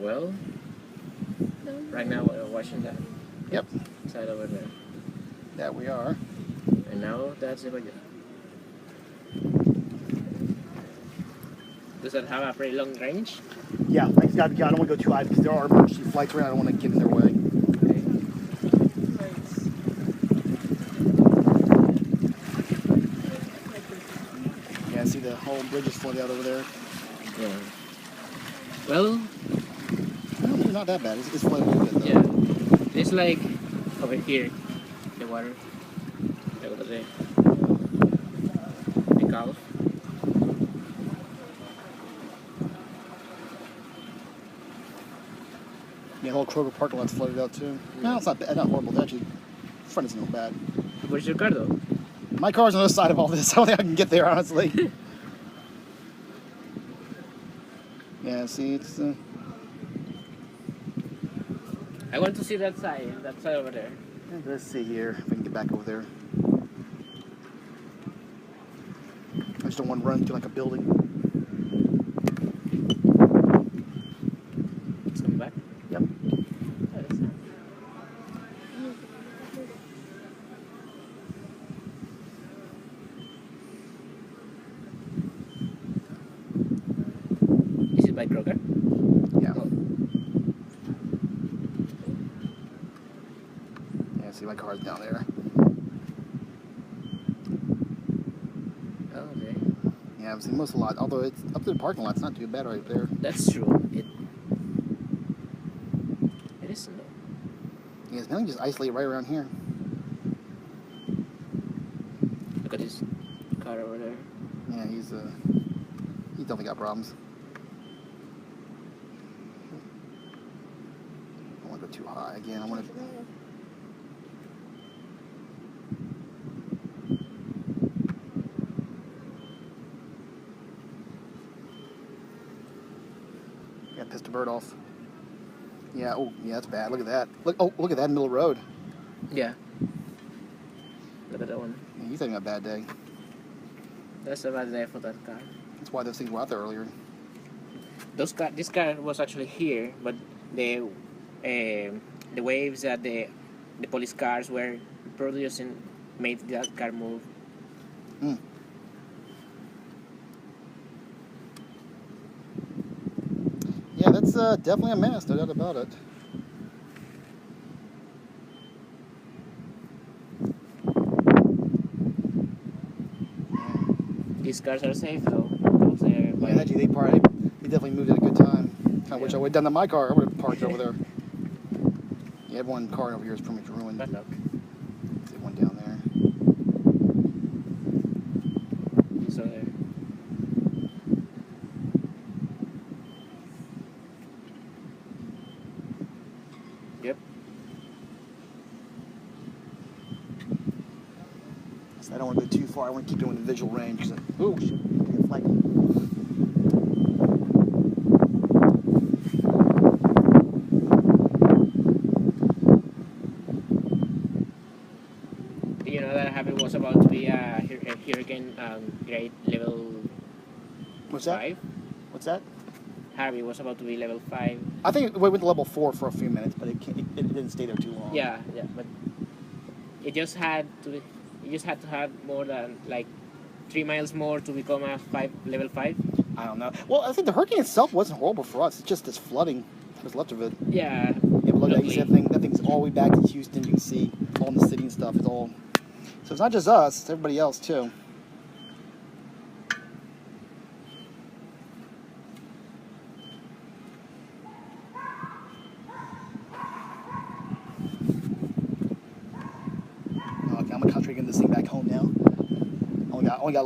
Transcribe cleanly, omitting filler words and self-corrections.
Well, right now we're watching that Yep. side over there. Yeah, we are. And now that's the budget. Does that have a pretty long range? Yeah, I don't want to go too high because there are emergency flights around. I don't want to get in their way. Okay. Yeah, see the whole bridge is flooded out over there. Yeah. Well, No, maybe not that bad. It's flooded a little bit though. yeah. It's like over here, the water. Over there. The Gulf. Yeah, the whole Kroger parking lot's flooded out too. No, it's not bad. Not horrible. It's actually, front isn't bad. Where's your car though? My car's on the other side of all this. I don't think I can get there, honestly. Yeah, see, it's... I want to see that side over there. Let's see here if we can get back over there. I just don't want to run into like a building. Let's come back. Yep. Oh, that's nice. Is it by Kroger? Yeah. Oh. Yeah, see my car's down there. Oh, okay. Yeah, I've seen most of the lot. Although it's up to the parking lot, it's not too bad right there. That's true. It isn't though. Yeah, it's mainly just isolated right around here. Look at this car over there. Yeah, he's definitely got problems. I don't want to go too high again. I want to. Yeah, pissed a bird off. Yeah. Oh, yeah, that's bad. Look at that. Look at that middle road. Yeah. Look at that one. Yeah, he's having a bad day. That's a bad day for that car. That's why those things were out there earlier. This car was actually here, but the waves that the police cars were producing made that car move. Hmm. Yeah, that's definitely a mess, no doubt about it. These cars are safe though. Those are by- Yeah, actually, they definitely moved at a good time. Kind of wish I would have done that in my car. I would have parked over there. Yeah, everyone car over here is pretty much ruined. Bad luck. See one down there. These are there. Yep. So I don't want to go too far. I want to keep doing the visual range. Oh, shoot. It's like, You know that Harvey was about to be a hurricane grade level what's that? 5. What's that? Harvey was about to be level 5. I think it went to level 4 for a few minutes, but it didn't stay there too long. Yeah, but it just had to have more than like 3 miles more to become a level 5. I don't know. Well, I think the hurricane itself wasn't horrible for us. It's just this flooding that was left of it. Yeah. Yeah, but look at that. You see Luckily. that thing's all the way back to Houston. You can see all in the city and stuff. It's all. So it's not just us, it's everybody else too. Okay, I'm gonna concentrate on getting this thing back home now. Only got